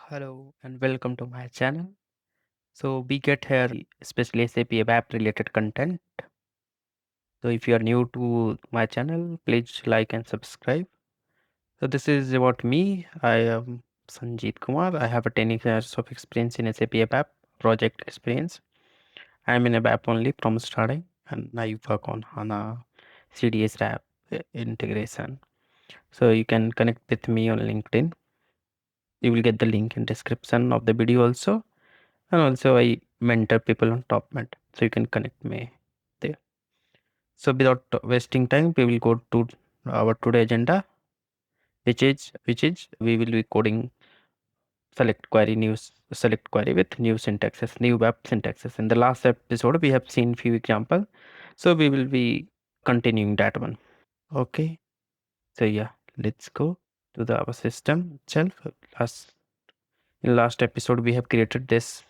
Hello and welcome to my channel. So we get here especially SAP ABAP related content. So if you are new to my channel, please like and subscribe. So this is about me. I am Sanjeet Kumar. I have a 10 years of experience in SAP ABAP project experience. I am in ABAP only from starting and I work on HANA CDS app integration. So you can connect with me on LinkedIn. You will get the link in description of the video also. And also I mentor people on Topmate, so you can connect me there. So without wasting time, we will go to our today agenda, which is we will be coding select query with new syntaxes, new web syntaxes. In the last episode, we have seen few examples, so we will be continuing that one. Okay, so yeah, let's go to the our system itself. Last in last episode, we have created this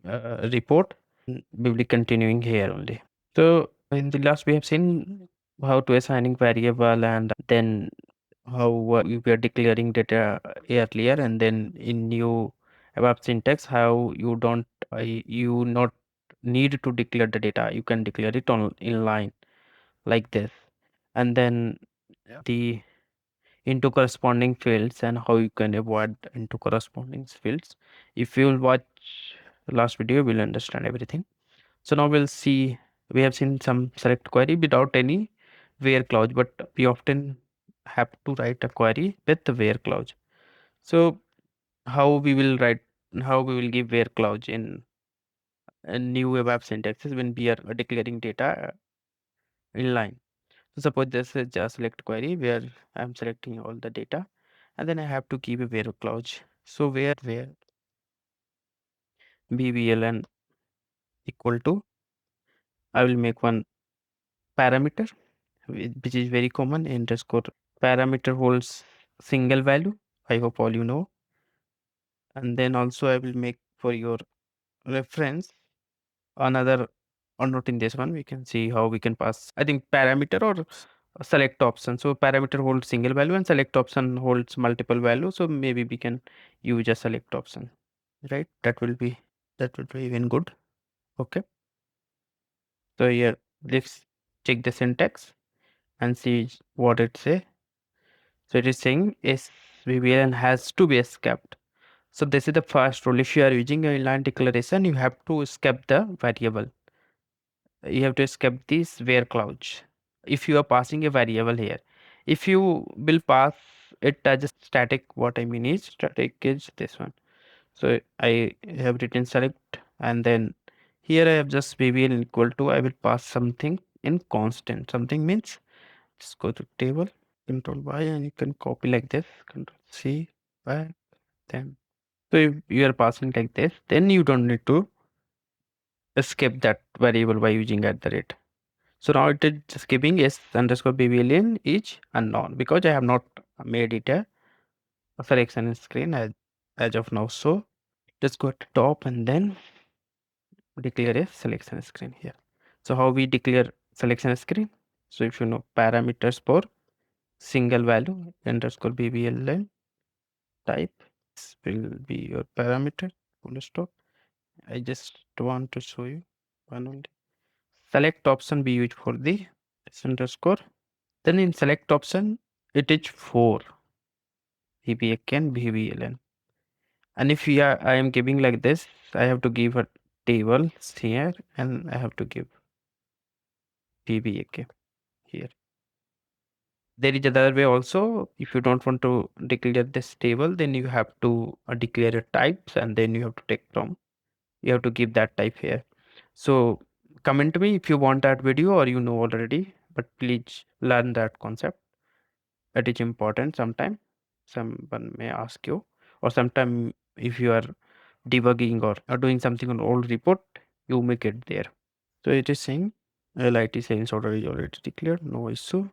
report. We will be continuing here only. So in the last we have seen how to assigning variable and then how we were declaring data earlier, and then in new ABAP syntax how you don't you not need to declare the data, you can declare it on in line like this, and then the into corresponding fields and how you can avoid into corresponding fields. If you will watch the last video, you will understand everything. So now we'll see, we have seen some select query without any where clause, but we often have to write a query with the where clause. So how we will write, how we will give where clause in a new ABAP syntaxes when we are declaring data in line. So suppose this is just select query where I'm selecting all the data and then I have to give a where clause. So where BBLN equal to, I will make one parameter which is very common underscore. Parameter holds single value. I hope all you know. And then also I will make for your reference another, or not in this one, we can see how we can pass, I think parameter or select option. So parameter holds single value and select option holds multiple value. So maybe we can use a select option, right? That will be even good. Okay. So here, let's check the syntax and see what it say. So it is saying is VBLN has to be escaped. So this is the first rule. If you are using a inline declaration, you have to escape the variable. You have to escape this where clause. If you are passing a variable here, if you will pass it as a static, what I mean is static is this one. So I have written select and then here I have just VBL equal to, I will pass something in constant. Something means just go to table, control Y, and you can copy like this, control C, Y, then. So if you are passing like this, then you don't need to escape that variable by using at the rate. So now it is just giving s underscore bbl is unknown because I have not made it a selection screen as of now. So let's go to top and then declare a selection screen here. So how we declare selection screen? So if you know parameters for single value underscore bbl type, this will be your parameter full stop. I just want to show you one only. Select option be used for the s underscore. Then in select option, it is for VBACN, VBLN. And if we are, I am giving like this, I have to give a table here and I have to give VBAK here. There is another way also. If you don't want to declare this table, then you have to declare a types and then you have to take from. You have to give that type here. So comment me if you want that video or you know already, but please learn that concept. It is important sometime. Someone may ask you, or sometime if you are debugging or doing something on old report, you make it there. So it is saying LIT sales order is already declared, no issue.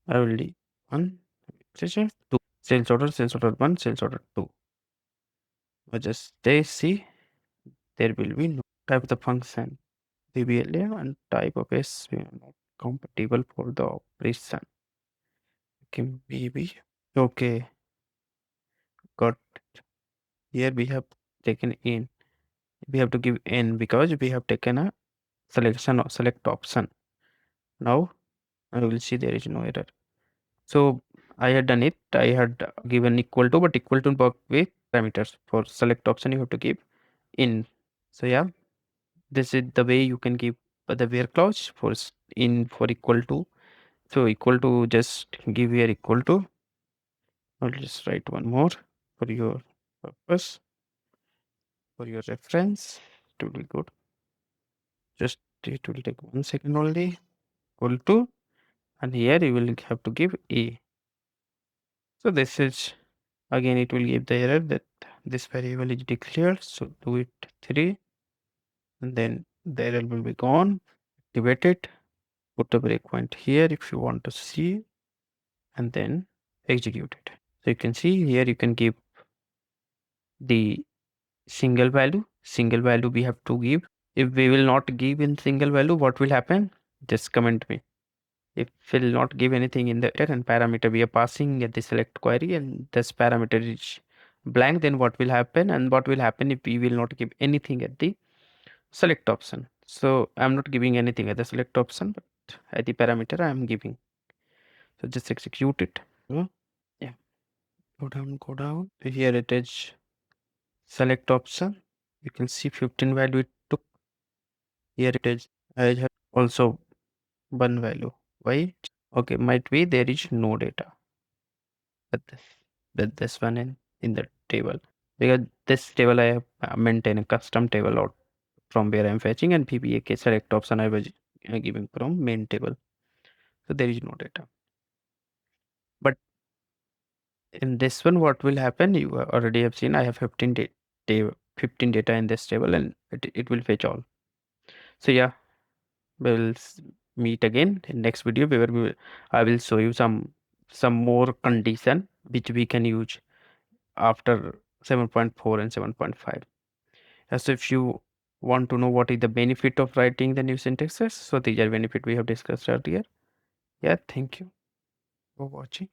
I will do one session two sales order one, sales order two. Or just they see there will be no type of the function VBLA and type of S not compatible for the operation. Okay, maybe. Okay, got. Here we have taken in. We have to give n because we have taken a selection or select option. Now I will see there is no error. So I had done it. I had given equal to, but equal to work with parameters. For select option, you have to give in. So yeah, this is the way you can give the where clause for in for equal to. So equal to, just give here equal to. I'll just write one more for your purpose, for your reference. It will be good. Just it will take 1 second only. Equal to, and here you will have to give a. So this is, again it will give the error that this variable is declared. So do it 3, and then the error will be gone. Activate it. Put a breakpoint here if you want to see, and then execute it. So you can see here you can give the single value. Single value we have to give. If we will not give in single value, what will happen? Just comment me. If we'll not give anything in the error and parameter we are passing at the select query and this parameter is blank, then what will happen? And what will happen if we will not give anything at the select option? So I'm not giving anything at the select option, but at the parameter I am giving. So just execute it. So, yeah, go down, go down. Here it is select option. You can see 15 value it took. Here it is. I have also one value. Why? Okay, might be there is no data with this one in the table, because this table I have maintained a custom table out from where I'm fetching, and PPAK select option I was giving from main table. So there is no data. But in this one, what will happen? You already have seen I have 15 data in this table, and it will fetch all. So yeah, we'll meet again in next video where I will show you some more condition which we can use after 7.4 and 7.5. As if you want to know what is the benefit of writing the new syntaxes, so these are benefit we have discussed earlier. Yeah, thank you for watching.